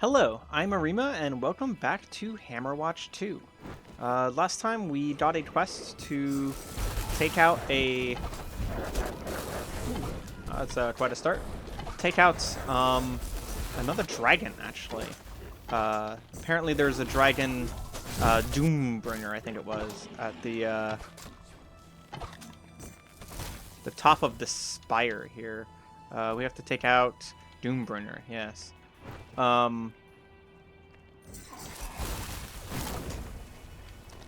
Hello, I'm Areima, and welcome back to Hammerwatch 2. Last time we got a quest to take out a... that's quite a start. Take out another dragon, actually. Apparently there's a dragon, Doombringer, I think it was, at the top of the Spire here. We have to take out Doombringer, yes.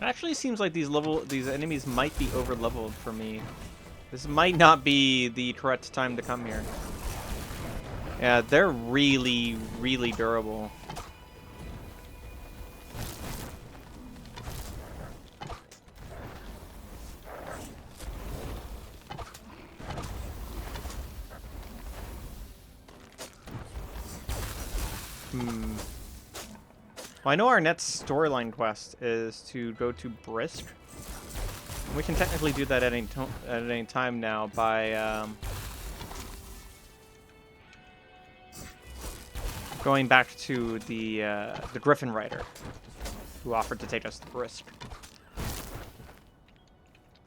It actually seems like these enemies might be over leveled for me. This might not be the correct time to come here. Yeah, they're really, really durable. Well, I know our next storyline quest is to go to Brisk. We can technically do that at any time now by going back to the Griffin Rider, who offered to take us to Brisk.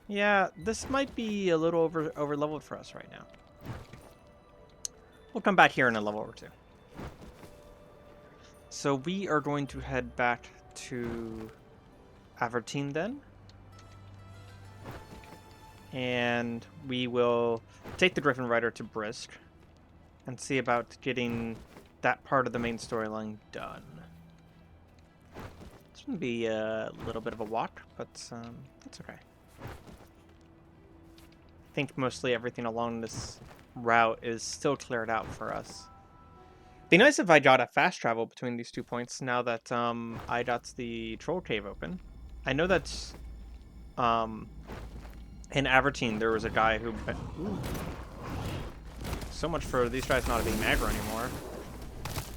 Yeah, this might be a little over leveled for us right now. We'll come back here in a level or two. So we are going to head back to Avertine then. And we will take the Griffin Rider to Brisk and see about getting that part of the main storyline done. It's going to be a little bit of a walk, but that's okay. I think mostly everything along this route is still cleared out for us. Be nice if I got a fast travel between these 2 points now that I got the Troll Cave open. I know that in Avertine there was a guy who... Ooh. So much for these guys not being aggro anymore.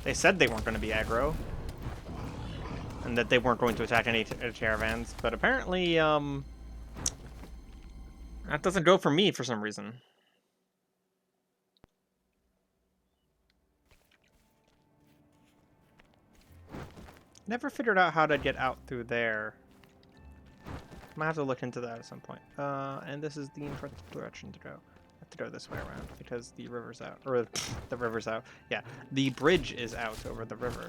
They said they weren't going to be aggro. And that they weren't going to attack any caravans. But apparently that doesn't go for me for some reason. Never figured out how to get out through there. I might have to look into that at some point. And this is the incorrect direction to go. I have to go this way around because the river's out. Or the river's out. Yeah, the bridge is out over the river.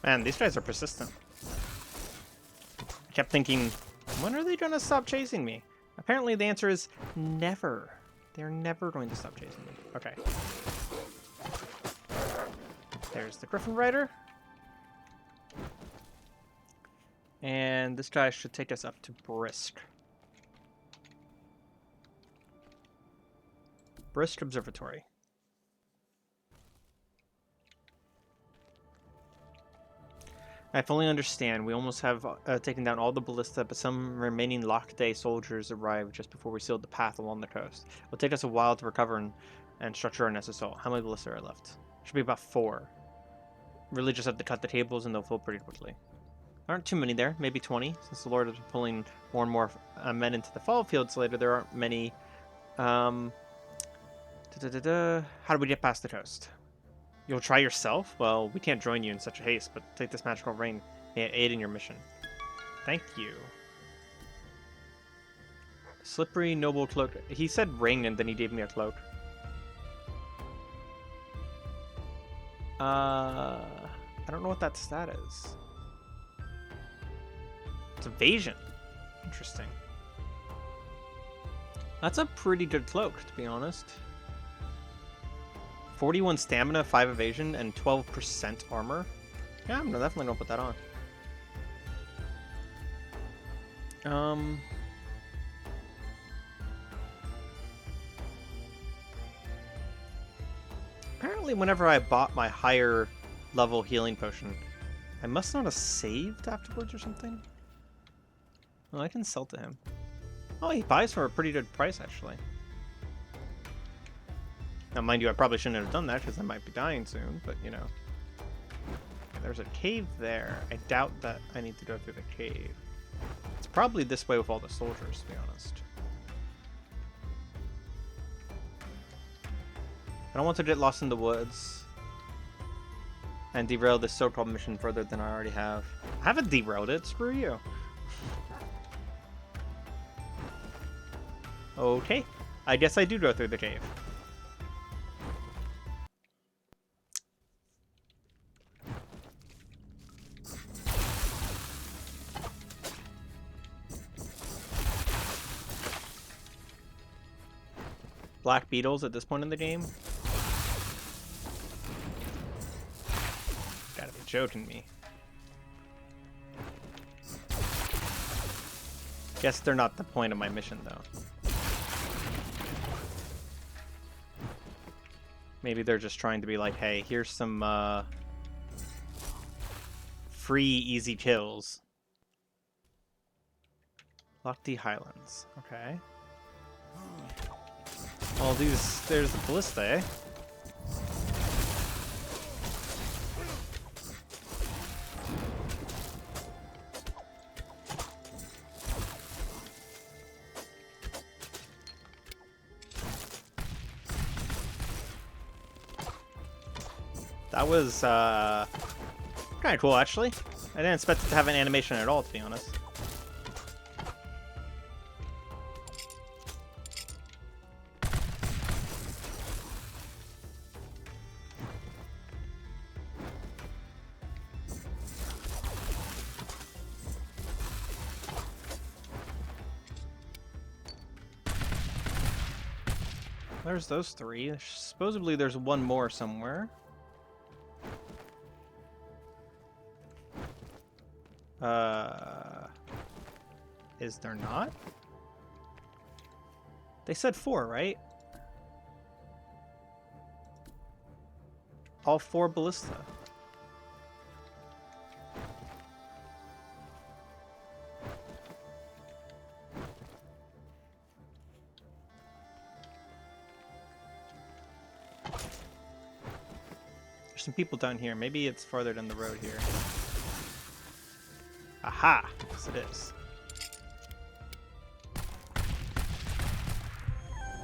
Man, these guys are persistent. I kept thinking, when are they going to stop chasing me? Apparently the answer is never. They're never going to stop chasing me. Okay. There's the Griffin Rider. And this guy should take us up to Brisk. Brisk Observatory. I fully understand. We almost have taken down all the ballista, but some remaining Lock-Day soldiers arrived just before we sealed the path along the coast. It will take us a while to recover and structure our next assault. How many ballista are left? Should be about 4. Really just have to cut the tables and they'll fill pretty quickly. There aren't too many there, maybe 20. Since the Lord is pulling more and more men into the fall fields later, there aren't many. How do we get past the coast? You'll try yourself? Well, we can't join you in such a haste, but take this magical ring. May it aid in your mission. Thank you. Slippery noble cloak. He said ring and then he gave me a cloak. I don't know what that stat is. It's evasion. Interesting. That's a pretty good cloak, to be honest. 41 stamina, 5 evasion, and 12% armor. Yeah, I'm definitely gonna put that on. Apparently whenever I bought my higher level healing potion, I must not have saved afterwards or something. Well, I can sell to him. Oh, he buys for a pretty good price, actually. Now, mind you, I probably shouldn't have done that because I might be dying soon, but you know. There's a cave there. I doubt that I need to go through the cave. It's probably this way with all the soldiers, to be honest. I don't want to get lost in the woods and derail this so-called mission further than I already have. I haven't derailed it, screw you. Okay, I guess I do go through the cave. Black beetles at this point in the game? Gotta be joking me. Guess they're not the point of my mission, though. Maybe they're just trying to be like, hey, here's some free easy kills. Lofty Highlands. Okay. Well, there's the ballista, eh? That was kind of cool, actually. I didn't expect it to have an animation at all, to be honest. There's those three. Supposedly there's one more somewhere. Is there not? They said 4, right? All 4 ballista. There's some people down here. Maybe it's farther down the road here. Aha! Yes, it is.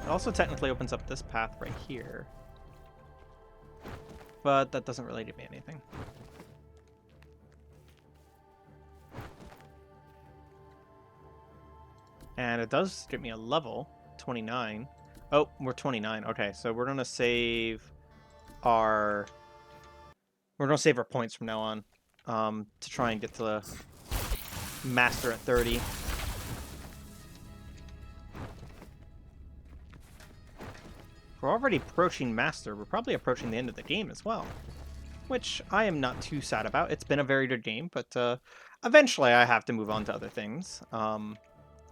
It also technically opens up this path right here. But that doesn't really give me anything. And it does get me a level, 29. Oh, we're 29. Okay, so we're gonna save our points from now on, to try and get to the master at 30. We're already approaching master. We're probably approaching the end of the game as well, which I am not too sad about. It's been a very good game, but eventually I have to move on to other things.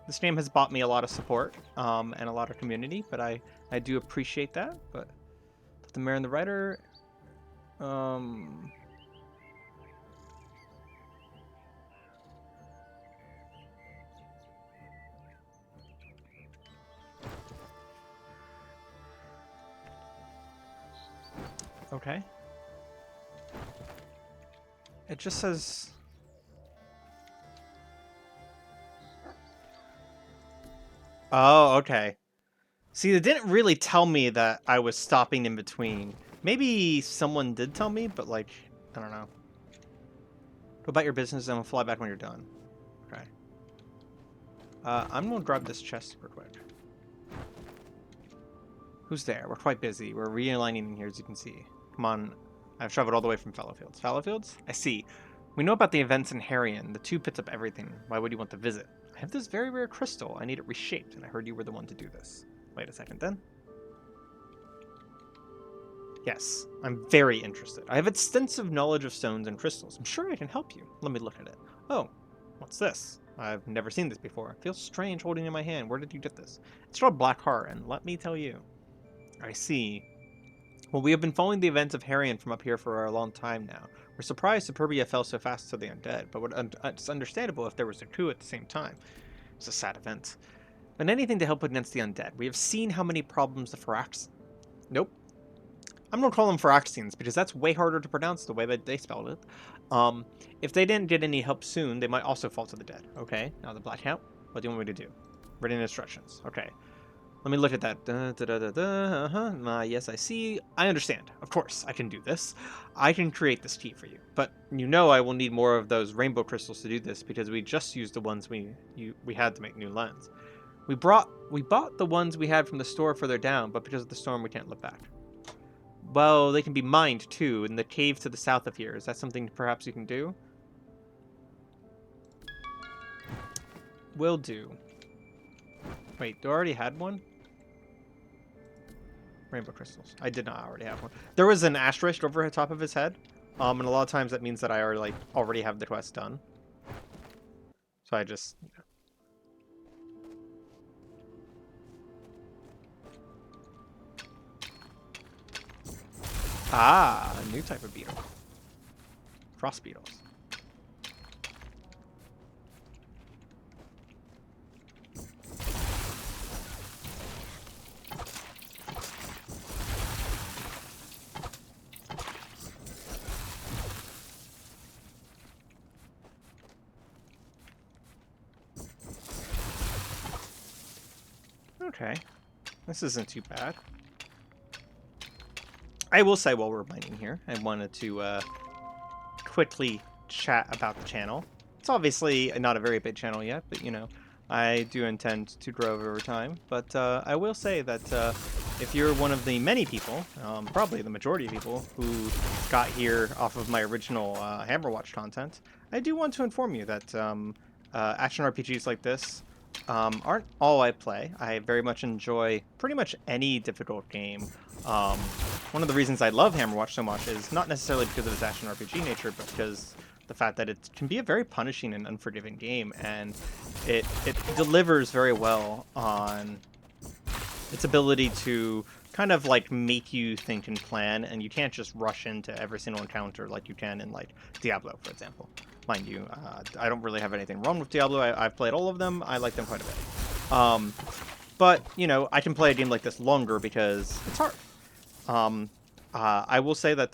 This game has bought me a lot of support and a lot of community, but I do appreciate that. But the Mare and the Rider, okay. It just says... Oh, okay. See, it didn't really tell me that I was stopping in between. Maybe someone did tell me, but like, I don't know. Go about your business and we'll fly back when you're done. Okay. I'm gonna grab this chest super quick. Who's there? We're quite busy. We're realigning in here, as you can see. Come on. I've traveled all the way from Fallowfields. Fallowfields? I see. We know about the events in Harrion. The 2 pits up everything. Why would you want to visit? I have this very rare crystal. I need it reshaped, and I heard you were the one to do this. Wait a second, then. Yes, I'm very interested. I have extensive knowledge of stones and crystals. I'm sure I can help you. Let me look at it. Oh, what's this? I've never seen this before. It feels strange holding it in my hand. Where did you get this? It's called Black Heart, and let me tell you. I see. Well, we have been following the events of Harrion from up here for a long time now. We're surprised Superbia fell so fast to the undead, but it's understandable if there was a coup at the same time. It's a sad event. but anything to help against the undead. We have seen how many problems the Phyrax... Nope. I'm going to call them Phyraxians, because that's way harder to pronounce the way that they spelled it. If they didn't get any help soon, they might also fall to the dead. Okay, now the Black Count. What do you want me to do? Written instructions. Okay. Let me look at that. Yes, I see. I understand. Of course, I can do this. I can create this key for you. But you know I will need more of those rainbow crystals to do this, because we just used the ones we had to make new lens. We bought the ones we had from the store further down, but because of the storm, we can't look back. Well, they can be mined too, in the cave to the south of here. Is that something perhaps you can do? Will do. Wait, do I already had one? Rainbow crystals. I did not already have one. There was an asterisk over the top of his head, and a lot of times that means that I already have the quest done. So I just... Ah, a new type of beetle. Frost beetles. Okay, this isn't too bad. I will say while we're mining here, I wanted to quickly chat about the channel. It's obviously not a very big channel yet, but you know, I do intend to grow over time. But I will say that if you're one of the many people, probably the majority of people, who got here off of my original Hammerwatch content, I do want to inform you that action RPGs like this aren't all I play. I very much enjoy pretty much any difficult game. One of the reasons I love Hammerwatch so much is not necessarily because of its action RPG nature, but because the fact that it can be a very punishing and unforgiving game, and it delivers very well on its ability to kind of like make you think and plan, and you can't just rush into every single encounter like you can in like Diablo, for example. Mind you, I don't really have anything wrong with Diablo. I've played all of them. I like them quite a bit. But, you know, I can play a game like this longer because it's hard. I will say that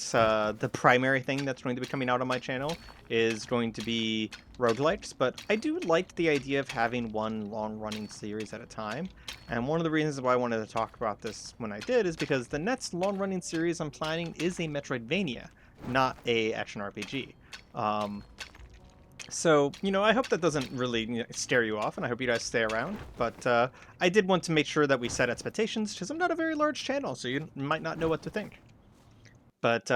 the primary thing that's going to be coming out on my channel is going to be roguelikes, but I do like the idea of having one long-running series at a time. And one of the reasons why I wanted to talk about this when I did is because the next long-running series I'm planning is a Metroidvania, not a action RPG. So, you know, I hope that doesn't really scare you off, and I hope you guys stay around. But I did want to make sure that we set expectations, because I'm not a very large channel, so you might not know what to think. But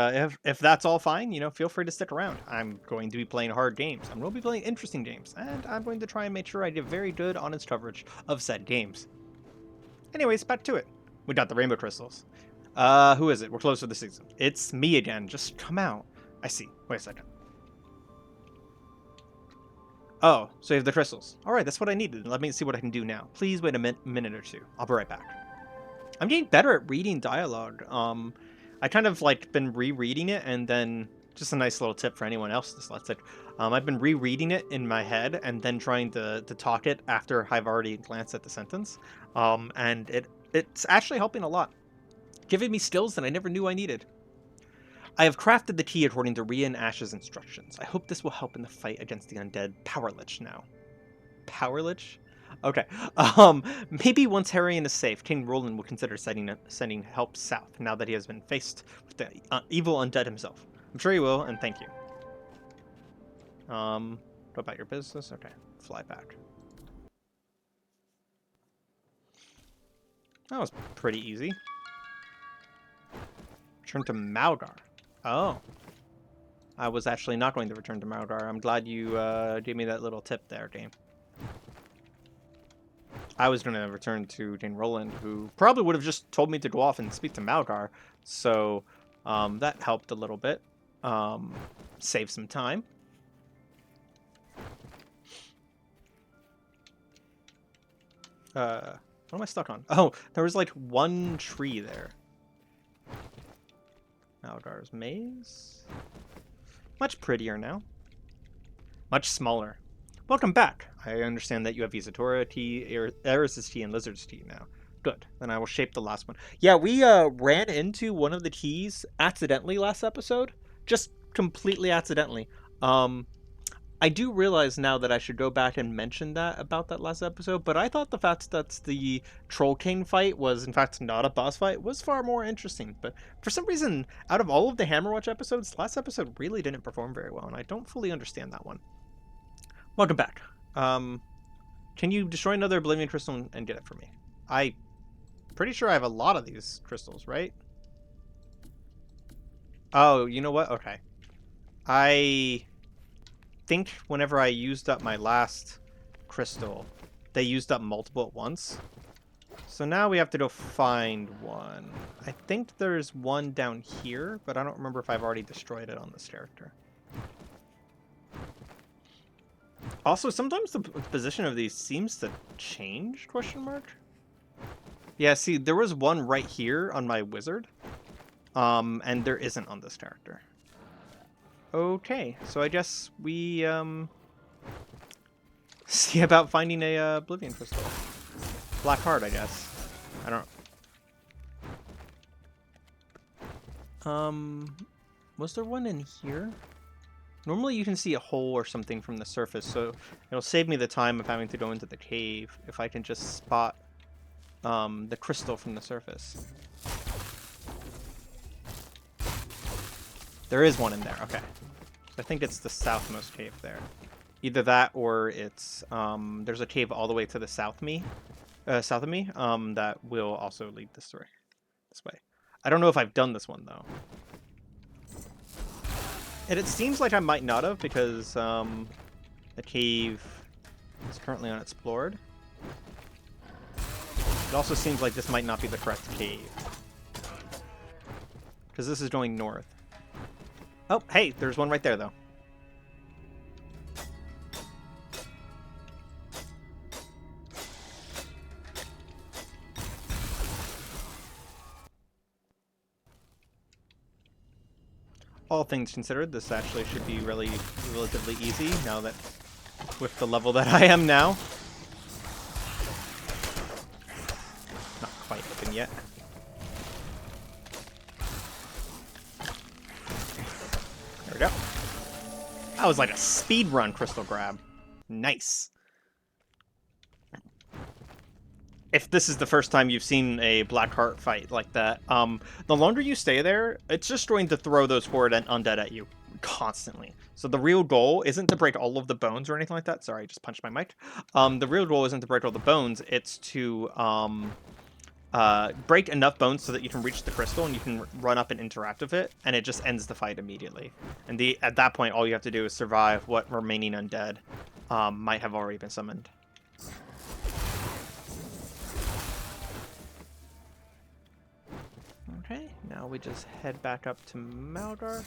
if that's all fine, you know, feel free to stick around. I'm going to be playing hard games. I'm going to be playing interesting games, and I'm going to try and make sure I give very good, honest coverage of said games. Anyways, back to it. We got the rainbow crystals. Who is it? We're close to the season. It's me again. Just come out. I see. Wait a second. Oh, so you have the crystals. All right, that's what I needed. Let me see what I can do now. Please wait a minute or two. I'll be right back. I'm getting better at reading dialogue. I kind of like been rereading it, and then just a nice little tip for anyone else dyslexic. I've been rereading it in my head and then trying to talk it after I've already glanced at the sentence. And it's actually helping a lot, giving me skills that I never knew I needed. I have crafted the key according to Ria and Ash's instructions. I hope this will help in the fight against the undead Power Lich now. Power Lich? Okay. Maybe once Harrion is safe, King Roland will consider sending help south, now that he has been faced with the evil undead himself. I'm sure he will, and thank you. Go about your business? Okay. Fly back. That was pretty easy. Return to Malgar. Oh. I was actually not going to return to Malgar. I'm glad you gave me that little tip there, game. I was going to return to King Roland, who probably would have just told me to go off and speak to Malgar. So that helped a little bit. Save some time. What am I stuck on? Oh, there was like one tree there. Malgar's maze. Much prettier now. Much smaller. Welcome back. I understand that you have Isatora tea, Eris's tea, and Lizard's tea now. Good. Then I will shape the last one. Yeah, we ran into one of the teas accidentally last episode. Just completely accidentally. I do realize now that I should go back and mention that about that last episode, but I thought the fact that the Troll King fight was in fact not a boss fight was far more interesting. But for some reason, out of all of the Hammerwatch episodes, last episode really didn't perform very well, and I don't fully understand that one. Welcome back. Can you destroy another Oblivion Crystal and get it for me? I'm pretty sure I have a lot of these crystals, right? Oh, you know what? Okay. I think whenever I used up my last crystal, they used up multiple at once. So now we have to go find one. I think there's one down here, but I don't remember if I've already destroyed it on this character. Also, sometimes the position of these seems to change, question mark? Yeah, see, there was one right here on my wizard, and there isn't on this character. Okay, so I guess we, see about finding a, Oblivion Crystal. Black Heart, I guess. I don't... was there one in here? Normally you can see a hole or something from the surface, so it'll save me the time of having to go into the cave if I can just spot the crystal from the surface. There is one in there, okay. I think it's the southmost cave there. Either that or it's, there's a cave all the way to the south of me, that will also lead this way. I don't know if I've done this one, though. And it seems like I might not have, because the cave is currently unexplored. It also seems like this might not be the correct cave, because this is going north. Oh, hey, there's one right there, though. All things considered, this actually should be relatively easy now that with the level that I am now. Not quite open yet. There we go. That was like a speed run crystal grab. Nice. If this is the first time you've seen a Black Heart fight like that, the longer you stay there, it's just going to throw those horde and undead at you constantly. So the real goal isn't to break all of the bones or anything like that. Sorry, I just punched my mic. The real goal isn't to break all the bones. It's to break enough bones so that you can reach the crystal and you can run up and interact with it, and it just ends the fight immediately. And at that point, all you have to do is survive what remaining undead might have already been summoned. Okay, now we just head back up to Malgar.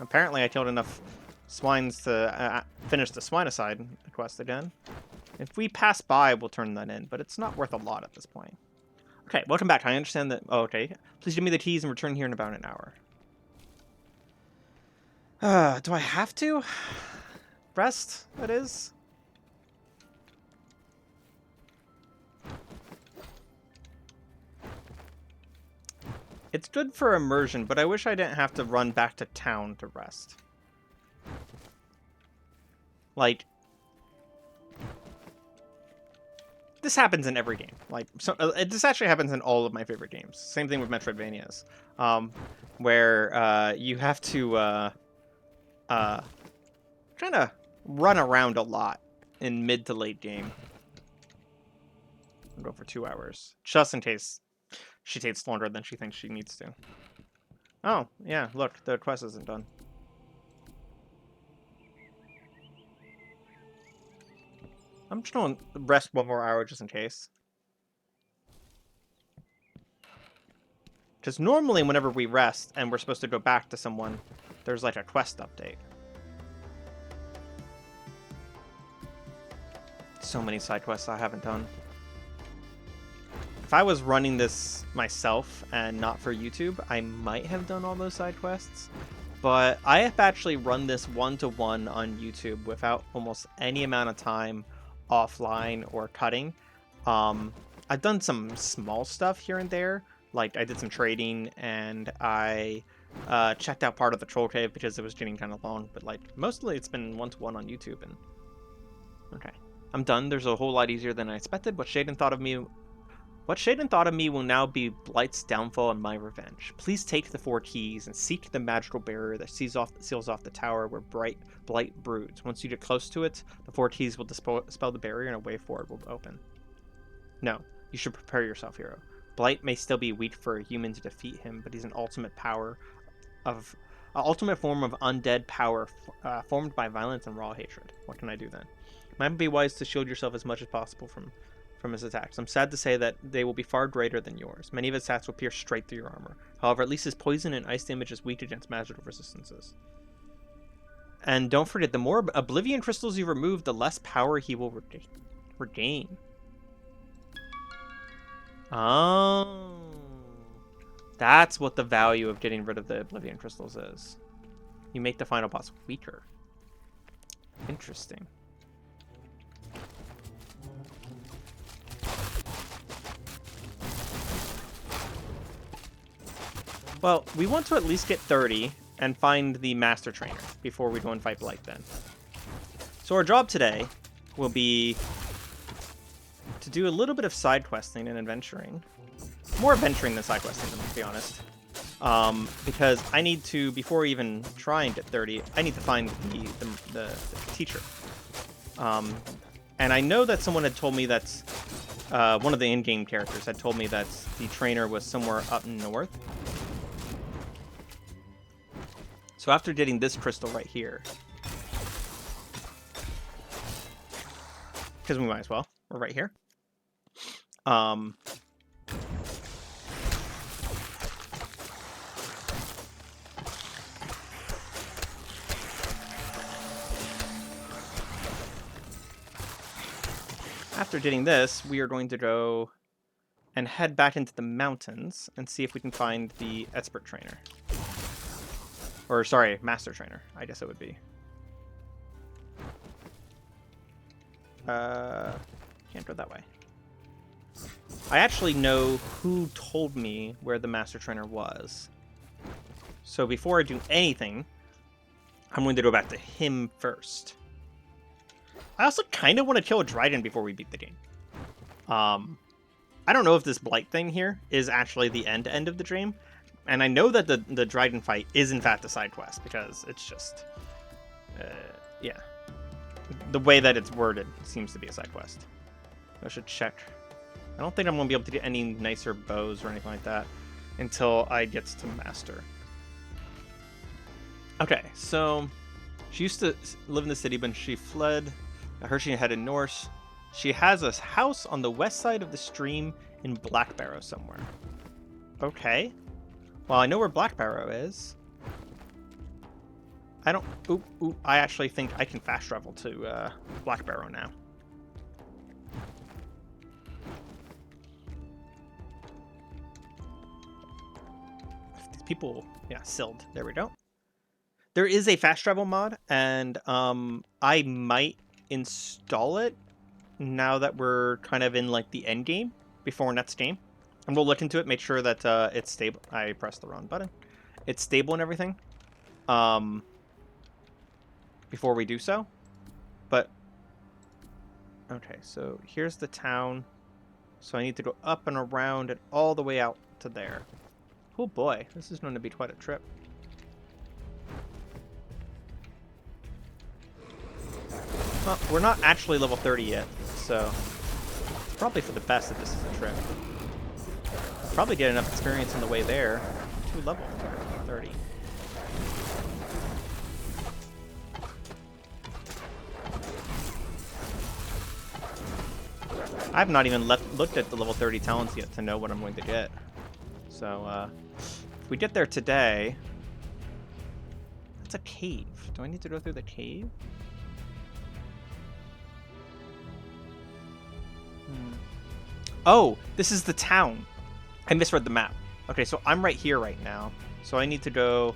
Apparently I killed enough swines to finish the Swinecide quest again. If we pass by, we'll turn that in, but it's not worth a lot at this point. Okay, welcome back. I understand that... Oh, okay. Please give me the keys and return here in about an hour. Do I have to? Rest, that is? It's good for immersion, but I wish I didn't have to run back to town to rest. Like, this happens in every game. Like, this actually happens in all of my favorite games. Same thing with Metroidvanias, where you have to kind of run around a lot in mid to late game. I'll go for 2 hours, just in case she takes longer than she thinks she needs to. Oh, yeah, look, the quest isn't done. I'm just going to rest 1 more hour just in case. Because normally whenever we rest and we're supposed to go back to someone, there's like a quest update. So many side quests I haven't done. if I was running this myself and not for YouTube, I might have done all those side quests. But I have actually run this one-to-one on YouTube without almost any amount of time offline or cutting. I've done some small stuff here and there, like I did some trading and I checked out part of the troll cave because it was getting kind of long. But like mostly it's been one-to-one on YouTube. And okay, I'm done. There's a whole lot easier than I expected. What Shaden thought of me will now be Blight's downfall and my revenge. Please take the 4 keys and seek the magical barrier that seals off the tower where Blight broods. Once you get close to it, the 4 keys will dispel the barrier and a way forward will open. No, you should prepare yourself, hero. Blight may still be weak for a human to defeat him, but he's an ultimate form of undead power formed by violence and raw hatred. What can I do then? Might be wise to shield yourself as much as possible from his attacks. I'm sad to say that they will be far greater than yours. Many of his attacks will pierce straight through your armor. However, at least his poison and ice damage is weak against magical resistances. And don't forget, the more Oblivion crystals you remove, the less power he will regain. Oh. That's what the value of getting rid of the Oblivion crystals is. You make the final boss weaker. Interesting. Well, we want to at least get 30 and find the Master Trainer before we go and fight Blight then. So our job today will be to do a little bit of side questing and adventuring. More adventuring than side questing, to be honest. Because I need to, before we even try and get 30, I need to find the teacher. And I know that someone had told me that one of the in-game characters had told me that the trainer was somewhere up north. So after getting this crystal right here, because we might as well, we're right here. After getting this, we are going to go and head back into the mountains and see if we can find the expert trainer. Or, sorry, master trainer, I guess it would be. Can't go that way. I actually know who told me where the master trainer was. So before I do anything, I'm going to go back to him first. I also kind of want to kill a dragon before we beat the game. I don't know if this Blight thing here is actually the end of the dream. And I know that the dragon fight is in fact a side quest because it's just, yeah. The way that it's worded seems to be a side quest. I should check. I don't think I'm going to be able to get any nicer bows or anything like that until I get to master. Okay, so she used to live in the city, but she fled. I heard she headed north. She has a house on the west side of the stream in Black Barrow somewhere. Okay. Well, I know where Black Barrow is. I don't... Oop, I actually think I can fast travel to Black Barrow now. These people... Yeah, Sild. There we go. There is a fast travel mod, and I might install it now that we're kind of in, like, the end game before next game. And we'll look into it, make sure that it's stable. I pressed the wrong button. It's stable and everything. Before we do so. But, okay, so here's the town. So I need to go up and around and all the way out to there. Oh boy, this is going to be quite a trip. Well, we're not actually level 30 yet, so it's probably for the best that this is a trip. Probably get enough experience on the way there to level 30. I've not even looked at the level 30 talents yet to know what I'm going to get. So, if we get there today... That's a cave. Do I need to go through the cave? Oh, this is the town. I misread the map. Okay, so I'm right here right now. So I need to go...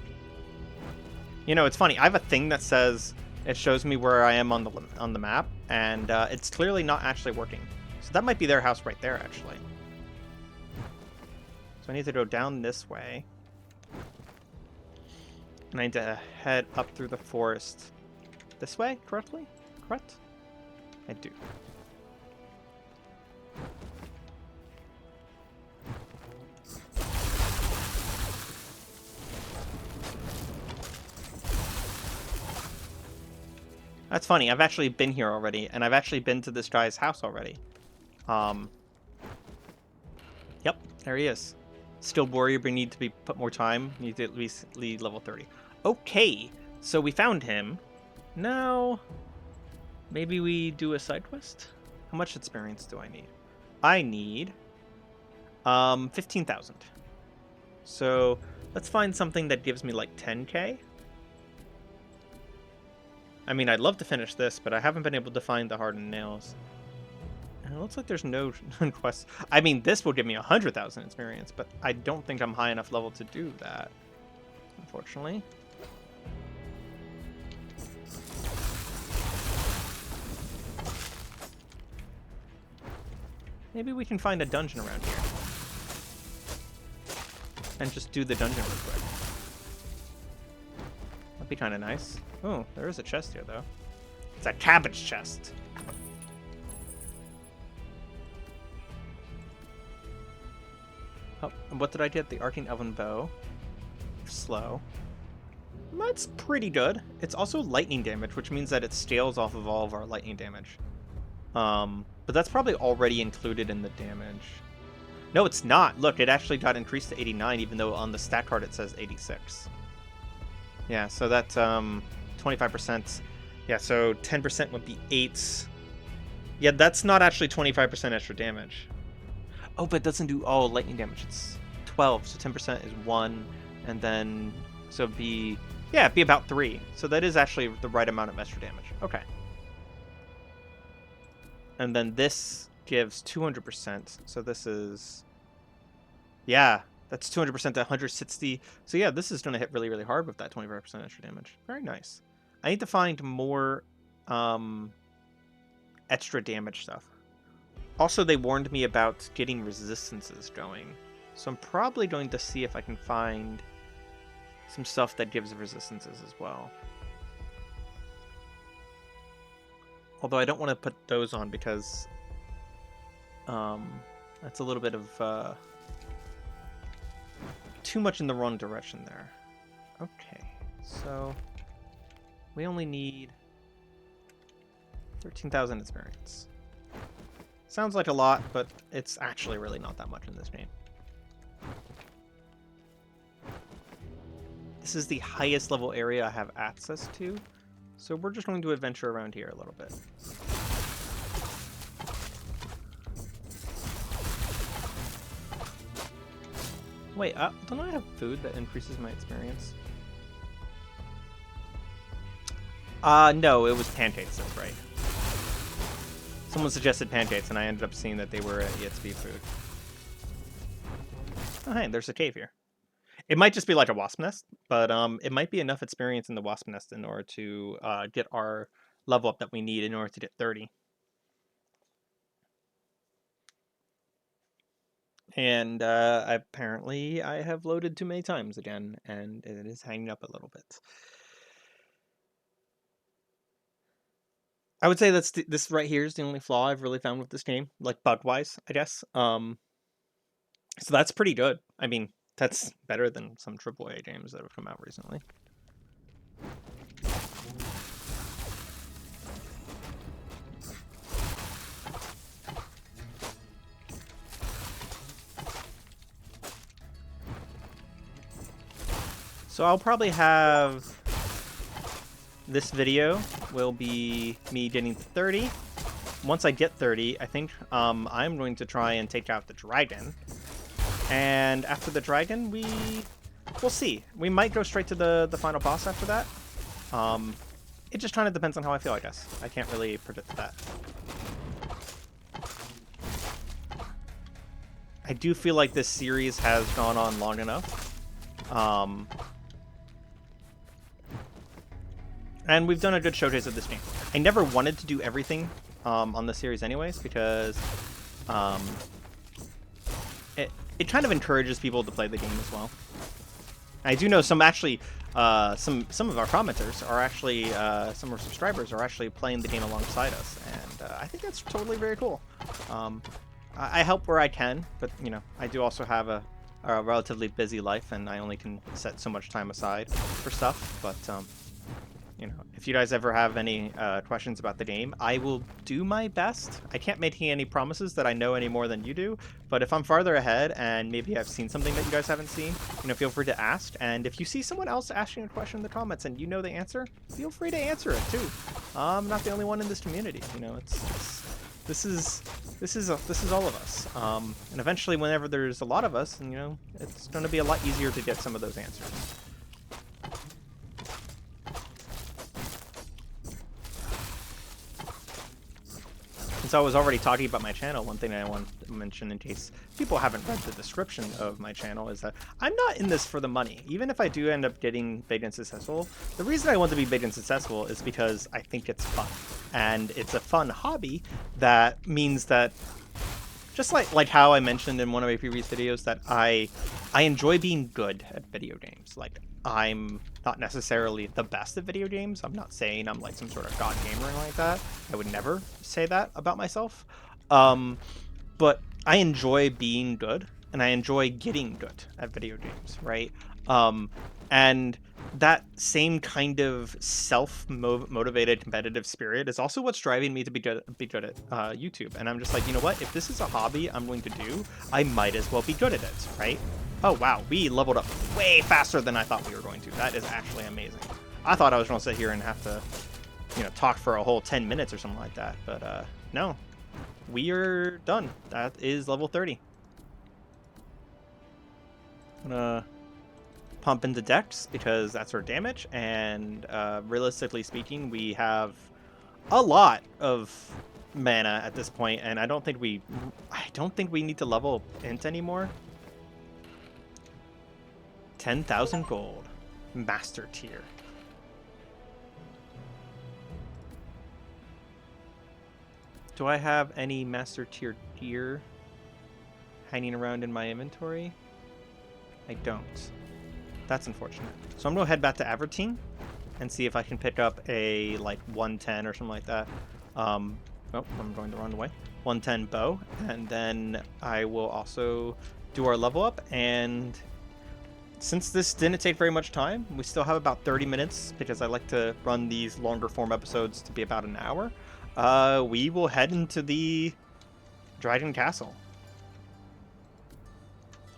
You know, it's funny. I have a thing that says it shows me where I am on the map, and it's clearly not actually working. So that might be their house right there, actually. So I need to go down this way. And I need to head up through the forest. This way, correctly? Correct? I do. That's funny. I've actually been here already, and I've actually been to this guy's house already. Yep, there he is. Skilled warrior, but need to be put more time. Need to at least lead level 30. Okay, so we found him. Now, maybe we do a side quest? How much experience do I need? I need 15,000. So let's find something that gives me like 10k. I mean, I'd love to finish this, but I haven't been able to find the hardened nails. And it looks like there's no quests. I mean, this will give me 100,000 experience, but I don't think I'm high enough level to do that, unfortunately. Maybe we can find a dungeon around here. And just do the dungeon real quick. That'd be kind of nice. Oh, there is a chest here, though. It's a cabbage chest. Oh, and what did I get? The Arcane Elven Bow. Slow. That's pretty good. It's also lightning damage, which means that it scales off of all of our lightning damage. But that's probably already included in the damage. No, it's not. Look, it actually got increased to 89, even though on the stat card it says 86. Yeah, so that's 25%. Yeah, so 10% would be 8. Yeah, that's not actually 25% extra damage. Oh, but it doesn't do all lightning damage. It's 12, so 10% is 1, and then so it'd be it'd be about 3. So that is actually the right amount of extra damage. Okay. And then this gives 200%. So this is that's 200% to 160. So yeah, this is going to hit really, really hard with that 25% extra damage. Very nice. I need to find more extra damage stuff. Also, they warned me about getting resistances going. So I'm probably going to see if I can find some stuff that gives resistances as well. Although I don't want to put those on because that's a little bit of too much in the wrong direction there. Okay, so we only need 13,000 experience. Sounds like a lot, but it's actually really not that much in this game. This is the highest level area I have access to, so we're just going to adventure around here a little bit. Wait, don't I have food that increases my experience? No, it was pancakes, that's right. Someone suggested pancakes, and I ended up seeing that they were EXP food. Oh, hey, there's a cave here. It might just be like a wasp nest, but it might be enough experience in the wasp nest in order to get our level up that we need in order to get 30. And apparently I have loaded too many times again, and it is hanging up a little bit. I would say this right here is the only flaw I've really found with this game, like bug-wise, I guess. So that's pretty good. I mean, that's better than some AAA games that have come out recently. So I'll probably have... This video will be me getting 30. Once I get 30, I think I'm going to try and take out the dragon. And after the dragon, we'll see. We might go straight to the final boss after that. It just kind of depends on how I feel, I guess. I can't really predict that. I do feel like this series has gone on long enough. And we've done a good showcase of this game. I never wanted to do everything on the series anyways, because it kind of encourages people to play the game as well. I do know some actually, some of our commenters are actually, some of our subscribers are actually playing the game alongside us, and I think that's totally very cool. I help where I can, but you know, I do also have a relatively busy life, and I only can set so much time aside for stuff. But you know, if you guys ever have any questions about the game, I will do my best. I can't make any promises that I know any more than you do, but if I'm farther ahead and maybe I've seen something that you guys haven't seen, you know, feel free to ask. And if you see someone else asking a question in the comments and you know the answer, feel free to answer it too. I'm not the only one in this community. You know, this is all of us. And eventually, whenever there's a lot of us, you know, it's going to be a lot easier to get some of those answers. Since I was already talking about my channel, one thing I want to mention in case people haven't read the description of my channel is that I'm not in this for the money. Even if I do end up getting big and successful, the reason I want to be big and successful is because I think it's fun. And it's a fun hobby that means that, just like how I mentioned in one of my previous videos, that I enjoy being good at video games. Like, I'm not necessarily the best at video games. I'm not saying I'm like some sort of god gamer or anything like that. I would never say that about myself. But I enjoy being good, and I enjoy getting good at video games, right? And that same kind of self-motivated competitive spirit is also what's driving me to be good at YouTube. And I'm just like, you know what? If this is a hobby I'm going to do, I might as well be good at it, right? Oh, wow. We leveled up way faster than I thought we were going to. That is actually amazing. I thought I was going to sit here and have to, you know, talk for a whole 10 minutes or something like that. But no, we are done. That is level 30. I'm gonna pump into dex because that's our damage, and realistically speaking, we have a lot of mana at this point, and I don't think we need to level int anymore. 10,000 gold, master tier. Do I have any master tier gear hanging around in my inventory? I don't. That's unfortunate. So I'm gonna head back to Avertine and see if I can pick up a like 110 or something like that. Oh, I'm going the wrong way. 110 bow, and then I will also do our level up. And since this didn't take very much time, we still have about 30 minutes because I like to run these longer form episodes to be about an hour. We will head into the Dragon Castle.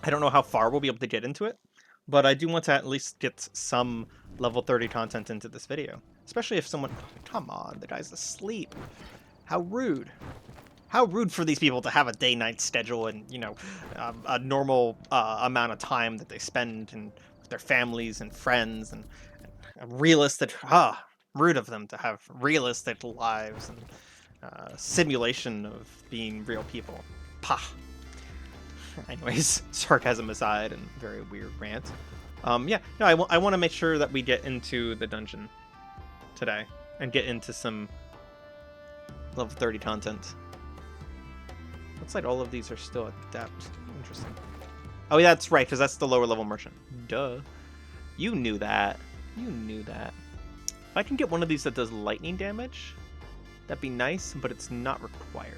I don't know how far we'll be able to get into it, but I do want to at least get some level 30 content into this video. Especially if someone... Come on, the guy's asleep. How rude. How rude for these people to have a day-night schedule and, you know, a normal amount of time that they spend with their families and friends, and realistic... rude of them to have realistic lives and simulation of being real people. Pah. Anyways, sarcasm aside and very weird rant. Yeah, no, I want to make sure that we get into the dungeon today and get into some level 30 content. Looks like all of these are still adept. Interesting. Oh, yeah, that's right, because that's the lower level merchant. Duh. You knew that. You knew that. If I can get one of these that does lightning damage, that'd be nice, but it's not required.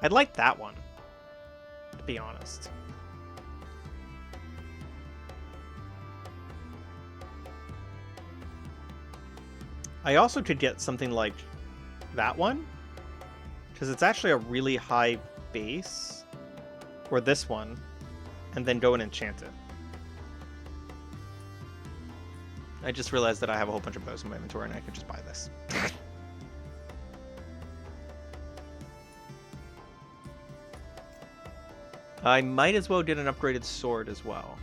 I'd like that one, to be honest. I also could get something like that one, because it's actually a really high base, or this one, and then go and enchant it. I just realized that I have a whole bunch of bows in my inventory and I could just buy this. I might as well get an upgraded sword as well.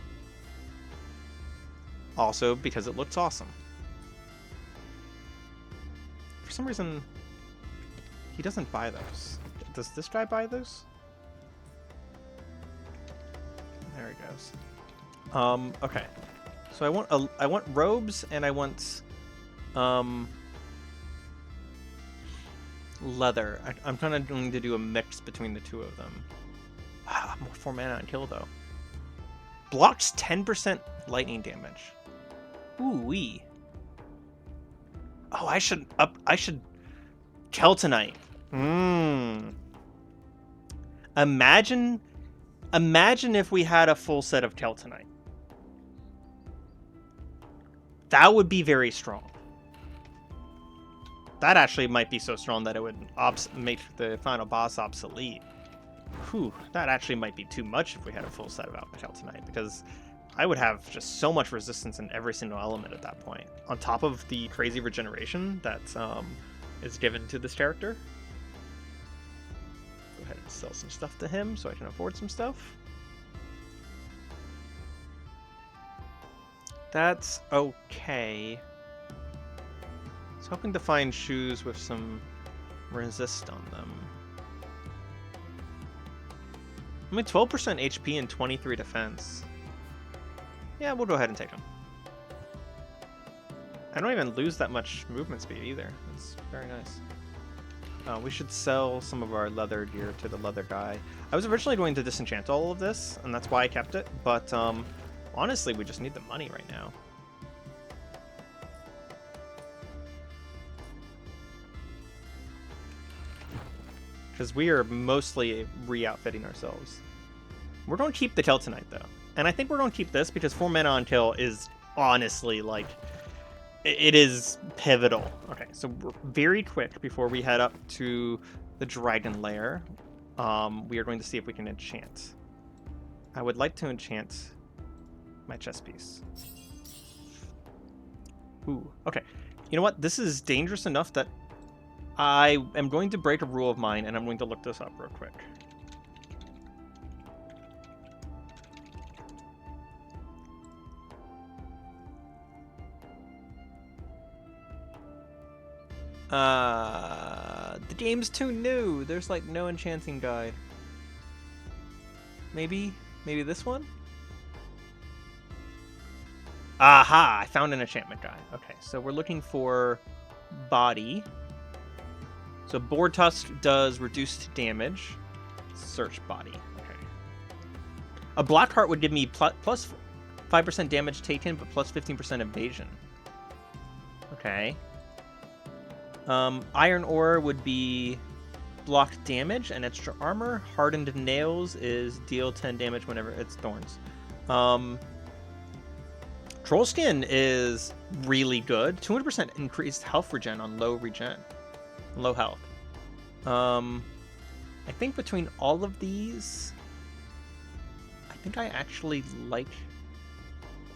Also, because it looks awesome. For some reason, he doesn't buy those. Does this guy buy those? There he goes. Okay. So I want robes and I want leather. I'm kind of going to do a mix between the two of them. More 4 mana on kill though. Blocks 10% lightning damage. Ooh-wee. Oh, I should Keltonite. Imagine if we had a full set of Keltonite. That would be very strong. That actually might be so strong that it would make the final boss obsolete. Whew, that actually might be too much if we had a full set of Keltonite, because I would have just so much resistance in every single element at that point, on top of the crazy regeneration that is given to this character. Go ahead and sell some stuff to him so I can afford some stuff. That's okay. I was hoping to find shoes with some resist on them. I mean, 12% HP and 23 defense. Yeah, we'll go ahead and take them. I don't even lose that much movement speed either. It's very nice. We should sell some of our leather gear to the leather guy. I was originally going to disenchant all of this, and that's why I kept it, but honestly, we just need the money right now. Because we are mostly re-outfitting ourselves. We're going to keep the Keltonite, though. And I think we're going to keep this because 4 mana on kill is honestly, like, it is pivotal. Okay, so very quick before we head up to the Dragon Lair, we are going to see if we can enchant. I would like to enchant my chest piece. Ooh, okay. You know what? This is dangerous enough that I am going to break a rule of mine, and I'm going to look this up real quick. The game's too new. There's like no enchanting guide. Maybe this one? Aha! I found an enchantment guide. Okay, so we're looking for body. So boar tusk does reduced damage. Search body. Okay. A black heart would give me plus 5% damage taken, but plus 15% evasion. Okay. Iron ore would be block damage and extra armor. Hardened nails is deal 10 damage whenever it's thorns. Troll skin is really good. 200% increased health regen on low health. I think between all of these, I think I actually like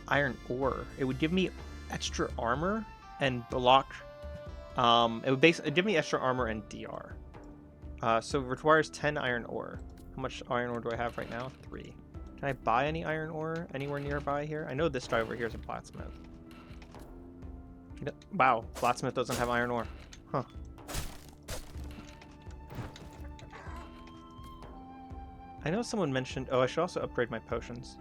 iron ore. It would give me extra armor and block. It would basically give me extra armor and DR. So it requires 10 iron ore. How much iron ore do I have right now? 3. Can I buy any iron ore anywhere nearby here? I know this guy over here is a blacksmith. Wow, blacksmith doesn't have iron ore. Huh. I know someone mentioned... Oh, I should also upgrade my potions.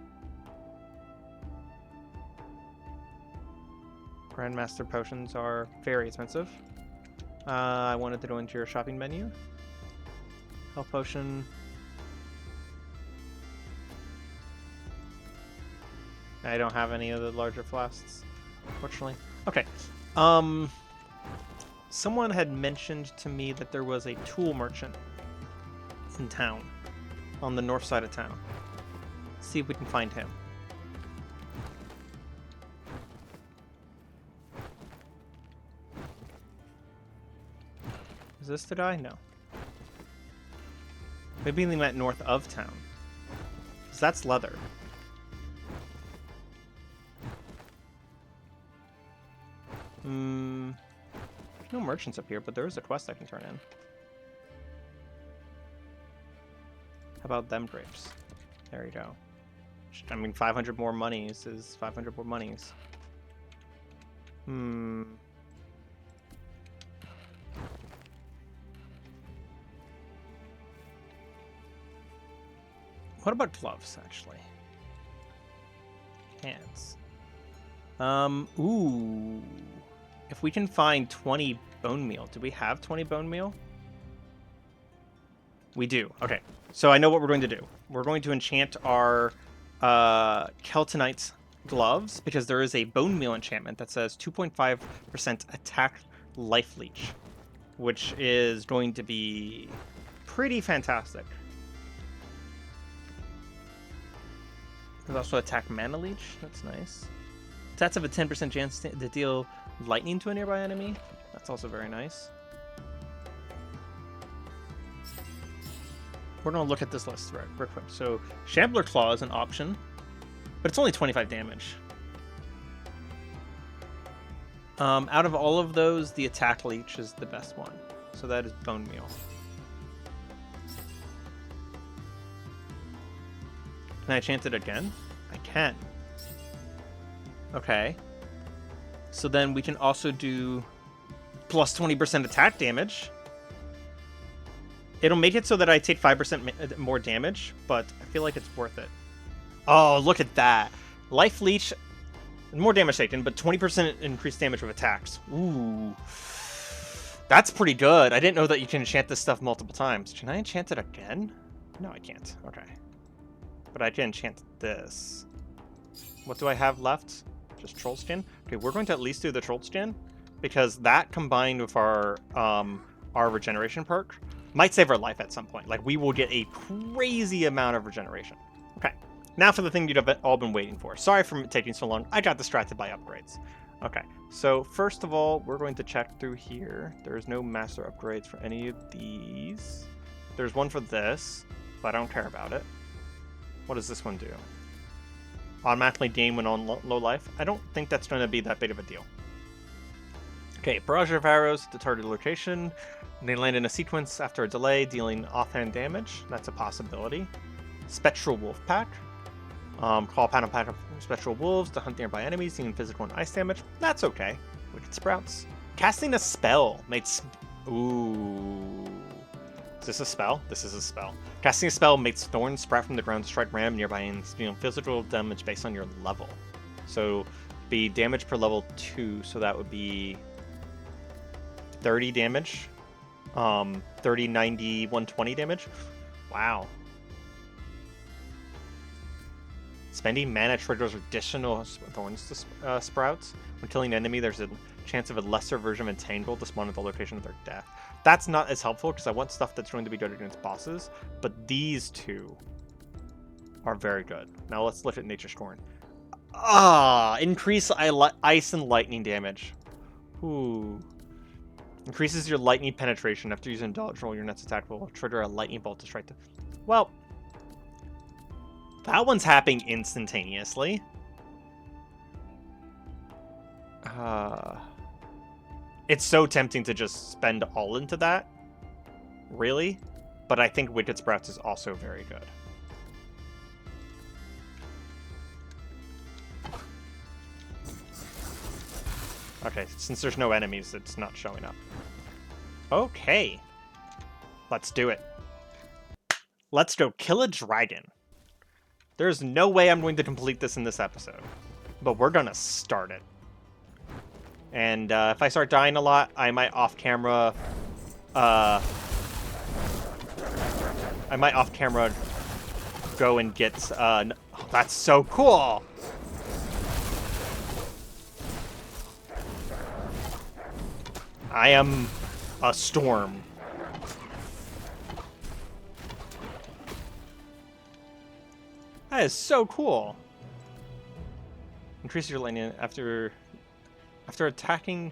Grandmaster potions are very expensive. I wanted to go into your shopping menu. Health potion. I don't have any of the larger flasks, fortunately. Okay. Someone had mentioned to me that there was a tool merchant in town, on the north side of town. Let's see if we can find him. Is this the guy? No. Maybe they meant north of town. Because that's leather. No merchants up here, but there is a quest I can turn in. How about them grapes? There you go. I mean, 500 more monies is 500 more monies. What about gloves, actually? enhance. Ooh. If we can find 20 bone meal. Do we have 20 bone meal? We do. Okay. So I know what we're going to do. We're going to enchant our Keltonite gloves because there is a bone meal enchantment that says 2.5% attack life leech, which is going to be pretty fantastic. There's also attack mana leech. That's nice. Stats have a 10% chance to deal lightning to a nearby enemy. That's also very nice. We're going to look at this list real quick. So Shambler Claw is an option, but it's only 25 damage. Out of all of those, the attack leech is the best one. So that is bone meal. Can I chant it again? I can. Okay. So then we can also do plus 20% attack damage. It'll make it so that I take 5% more damage, but I feel like it's worth it. Oh, look at that. Life leech, more damage taken, but 20% increased damage with attacks. Ooh. That's pretty good. I didn't know that you can enchant this stuff multiple times. Can I enchant it again? No, I can't. Okay. But I can enchant this. What do I have left? Just Troll Skin? Okay, we're going to at least do the Troll Skin, because that combined with our regeneration perk might save our life at some point. Like, we will get a crazy amount of regeneration. Okay, now for the thing you've all been waiting for. Sorry for taking so long. I got distracted by upgrades. Okay, so first of all, we're going to check through here. There's no master upgrades for any of these. There's one for this, but I don't care about it. What does this one do? Automatically gain when on low life. I don't think that's going to be that big of a deal. Okay, barrage of arrows to target location. They land in a sequence after a delay, dealing offhand damage. That's a possibility. Spectral Wolf Pack. Call upon a pack of spectral wolves to hunt nearby enemies, dealing physical and ice damage. That's okay. Wicked Sprouts. Casting a spell makes... Ooh. Is this a spell? This is a spell. Casting a spell makes thorns sprout from the ground to strike random nearby enemies, dealing physical damage based on your level. So, be damage per level 2, so that would be 30 damage. 30, 90, 120 damage. Wow. Spending mana triggers additional thorns to sprouts. When killing an enemy, there's a chance of a lesser version of Entangle to spawn at the location of their death. That's not as helpful because I want stuff that's going to be good against bosses, but these two are very good. Now let's look at Nature's Scorn. Increase ice and lightning damage. Ooh. Increases your lightning penetration. After using dodge roll, your next attack will trigger a lightning bolt to strike the... Well, that one's happening instantaneously. It's so tempting to just spend all into that. Really? But I think Wicked Sprouts is also very good. Okay, since there's no enemies, it's not showing up. Okay. Let's do it. Let's go kill a dragon. There's no way I'm going to complete this in this episode. But we're gonna start it. And if I start dying a lot, I might off-camera... go and get... Oh, that's so cool! I am a storm. That is so cool. Increase your lightning after attacking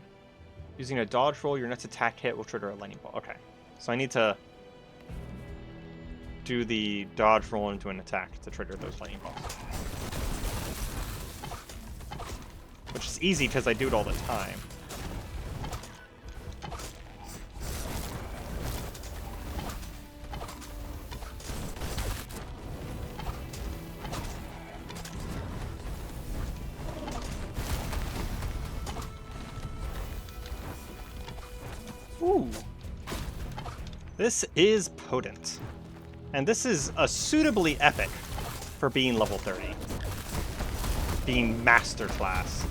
using a dodge roll. Your next attack hit will trigger a lightning bolt. Okay, so I need to do the dodge roll into an attack to trigger those lightning bolts, which is easy because I do it all the time. Ooh. This is potent. And this is a suitably epic for being level 30. being masterclass.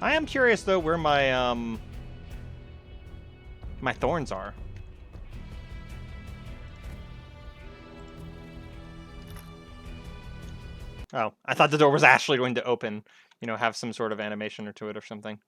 I am curious though where my my thorns are. Oh, I thought the door was actually going to open, you know, have some sort of animation or to it or something.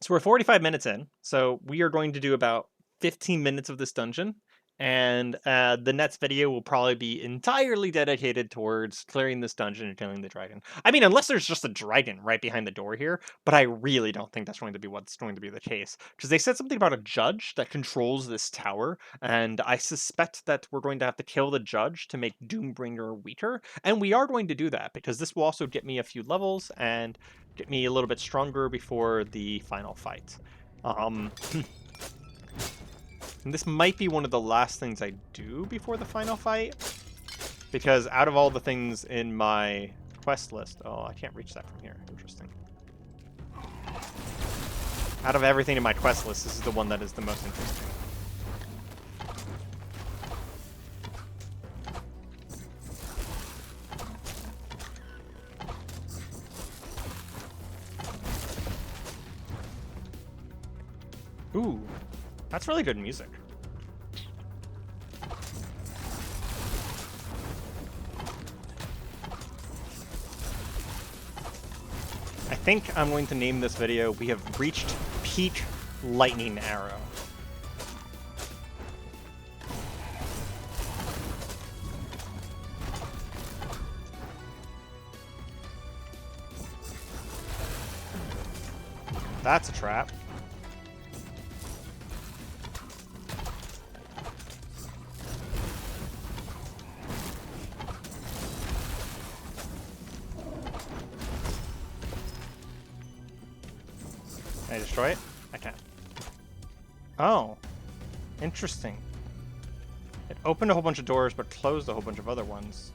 So we're 45 minutes in, so we are going to do about 15 minutes of this dungeon, and the next video will probably be entirely dedicated towards clearing this dungeon and killing the dragon. I mean, unless there's just a dragon right behind the door here, but I really don't think that's going to be what's going to be the case, because they said something about a judge that controls this tower, and I suspect that we're going to have to kill the judge to make Doombringer weaker, and we are going to do that, because this will also get me a few levels, and get me a little bit stronger before the final fight. And this might be one of the last things I do before the final fight, because out of all the things in my quest list... Oh, I can't reach that from here. Interesting. Out of everything in my quest list, this is the one that is the most interesting. Ooh, that's really good music. I think I'm going to name this video, "We have reached peak lightning arrow." That's a trap. Can I destroy it? I can't. Oh. Interesting. It opened a whole bunch of doors, but closed a whole bunch of other ones.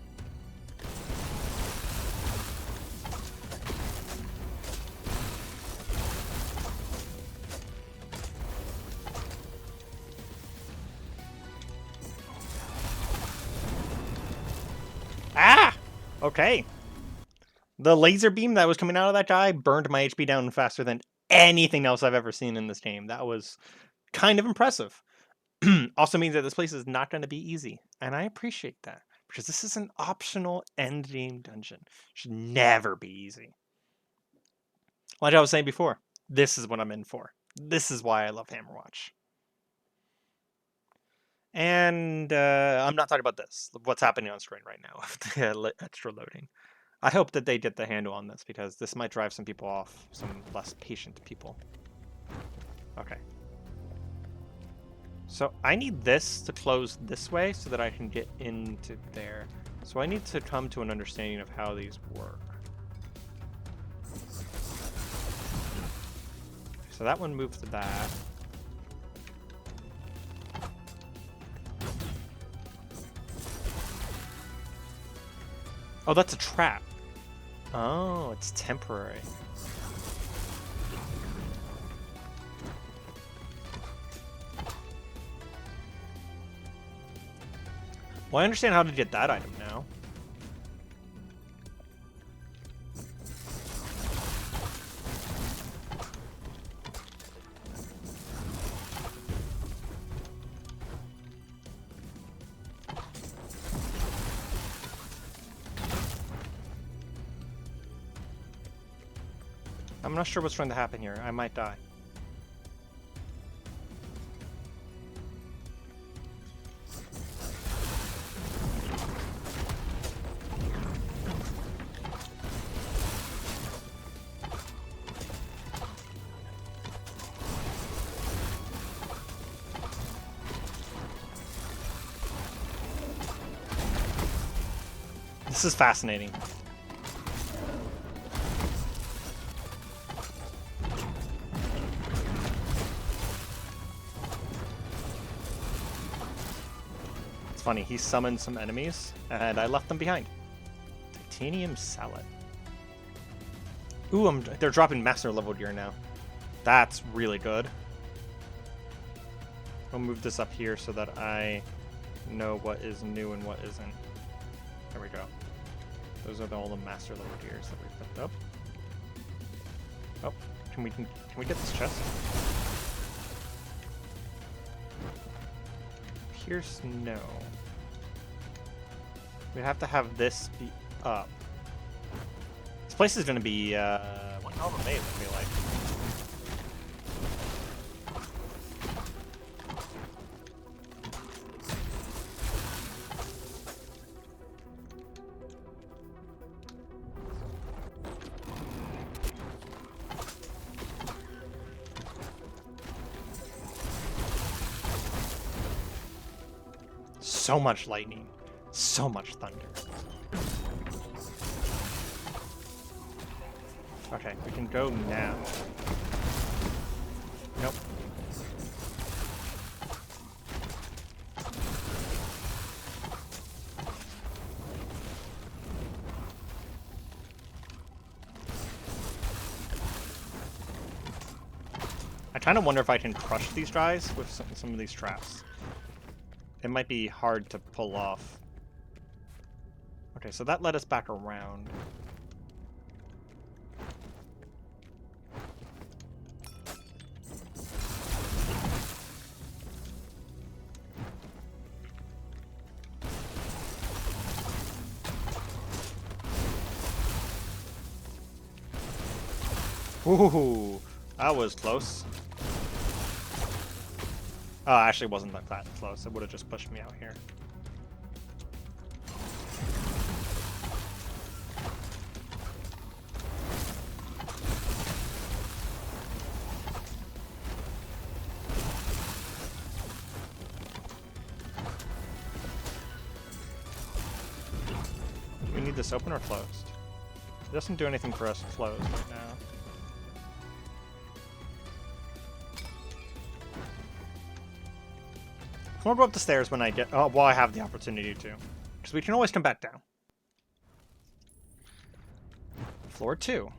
Ah! Okay. The laser beam that was coming out of that guy burned my HP down faster than anything else I've ever seen in this game. That was kind of impressive. Also means that this place is not going to be easy, and I appreciate that, because this is an optional endgame dungeon. It should never be easy. Like I was saying before, this is what I'm in for. This is why I love Hammerwatch. And I'm not talking about this, what's happening on screen right now, the extra loading. I hope that they get the handle on this, because this might drive some people off, some less patient people. Okay. So I need this to close this way so that I can get into there. So I need to come to an understanding of how these work. So that one moves to that. Oh, that's a trap. Oh, it's temporary. Well, I understand how to get that item now. I'm not sure what's going to happen here. I might die. This is fascinating. It's funny, he summoned some enemies, and I left them behind. Titanium salad. Ooh, they're dropping master level gear now. That's really good. I'll move this up here so that I know what is new and what isn't. There we go. Those are all the master level gears that we've picked up. Oh, can we get this chest? Pierce, no. We have to have this be up. This place is gonna be one hell of a maze, I feel like. So much lightning, so much thunder. Okay, we can go now. Nope. I kind of wonder if I can crush these guys with some of these traps. It might be hard to pull off. Okay, so that led us back around. Ooh, that was close. Oh, actually, it wasn't that close. It would have just pushed me out here. Do we need this open or closed? It doesn't do anything for us closed right now. I'll go up the stairs when I get, while I have the opportunity to, because we can always come back down. Floor 2. What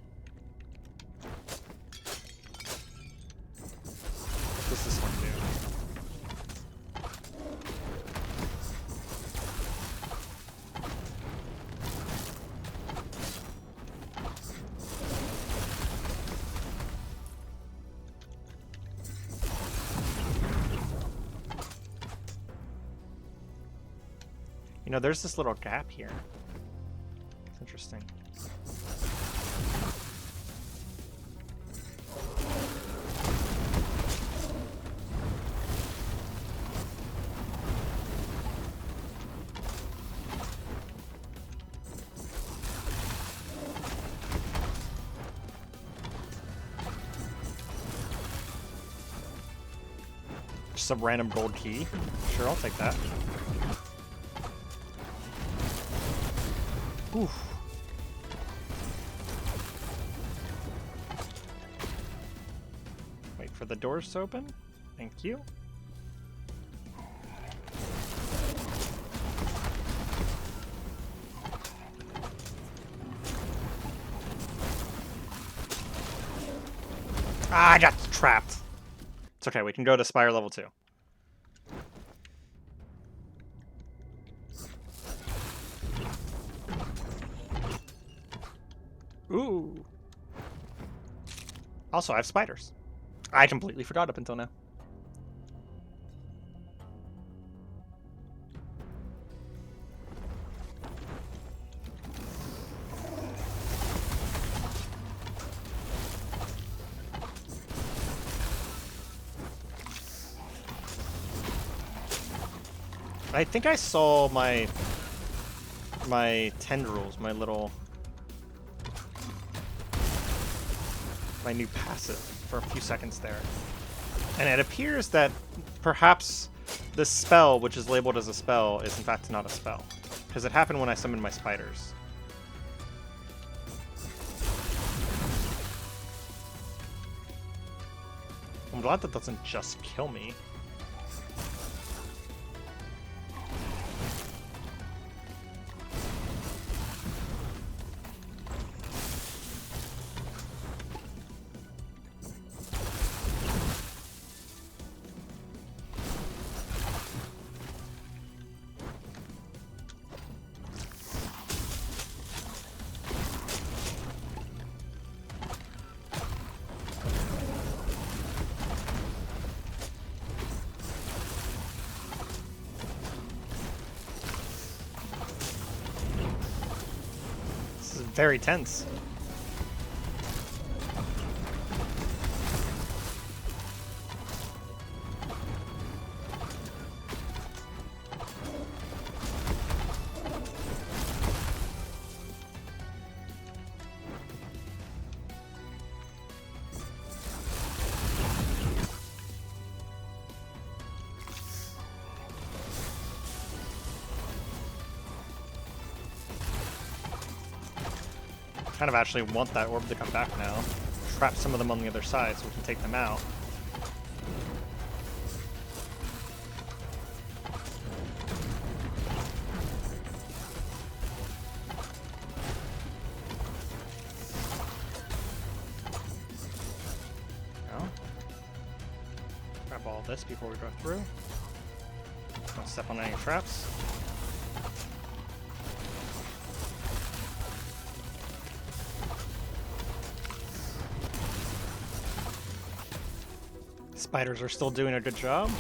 does this one do? You know, there's this little gap here. It's interesting. Just some random gold key. Sure, I'll take that. Oof. Wait for the doors to open. Thank you. Ah, I got trapped. It's okay, we can go to Spire level 2. Ooh. Also, I have spiders. I completely forgot up until now. I think I saw my tendrils, my new passive for a few seconds there. And it appears that perhaps this spell, which is labeled as a spell, is in fact not a spell. Because it happened when I summoned my spiders. I'm glad that doesn't just kill me. very tense. Kind of actually want that orb to come back now. Trap some of them on the other side so we can take them out. No. Grab all this before we go through. Don't step on any traps. Spiders are still doing a good job.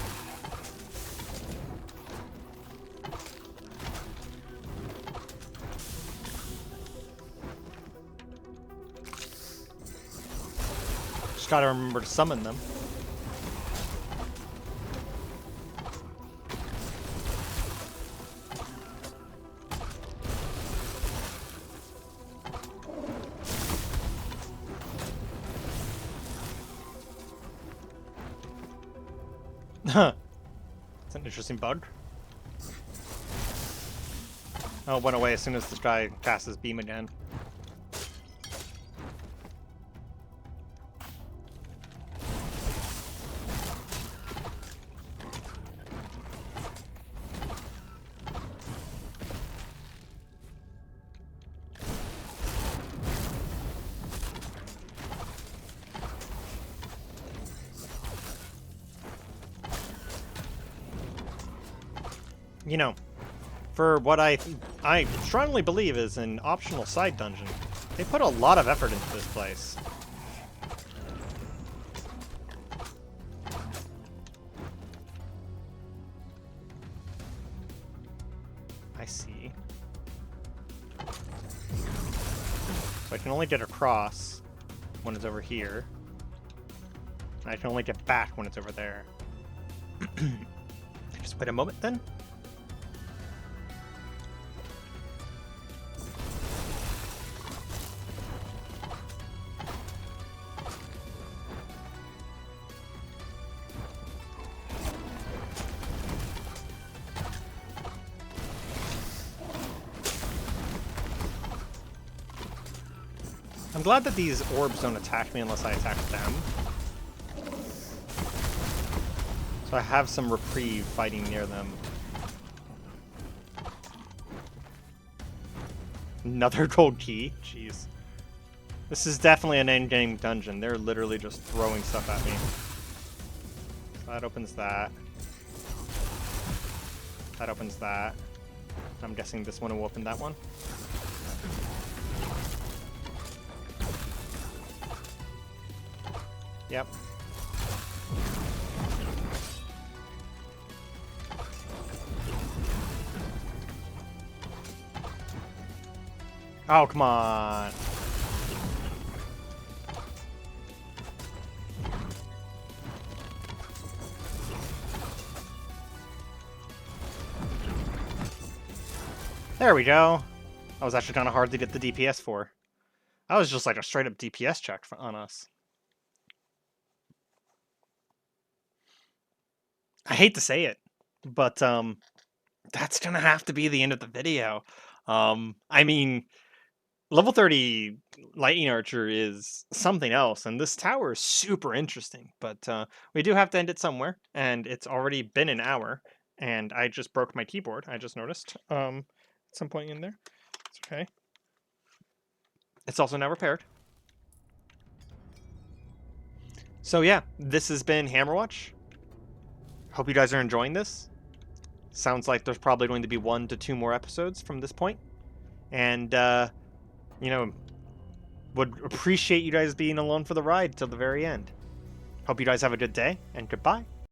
Just gotta remember to summon them. It's an interesting bug. Oh, it went away as soon as this guy cast his beam again. You know, for what I strongly believe is an optional side dungeon, they put a lot of effort into this place. I see. So I can only get across when it's over here. And I can only get back when it's over there. Just wait a moment then. I'm glad that these orbs don't attack me unless I attack them. So I have some reprieve fighting near them. Another gold key? Jeez. This is definitely an endgame dungeon. They're literally just throwing stuff at me. So that opens that. That opens that. I'm guessing this one will open that one. Yep. Oh, come on. There we go. That was actually kind of hard to get the DPS for. That was just like a straight up DPS check on us. I hate to say it, but that's gonna have to be the end of the video. I mean, level 30 lightning archer is something else, and this tower is super interesting. But we do have to end it somewhere, and it's already been an hour, and I just broke my keyboard. I just noticed at some point in there. It's okay. It's also now repaired. So yeah, this has been Hammerwatch. Hope you guys are enjoying this. Sounds like there's probably going to be 1 to 2 more episodes from this point. And, you know, would appreciate you guys being along for the ride till the very end. Hope you guys have a good day, and goodbye.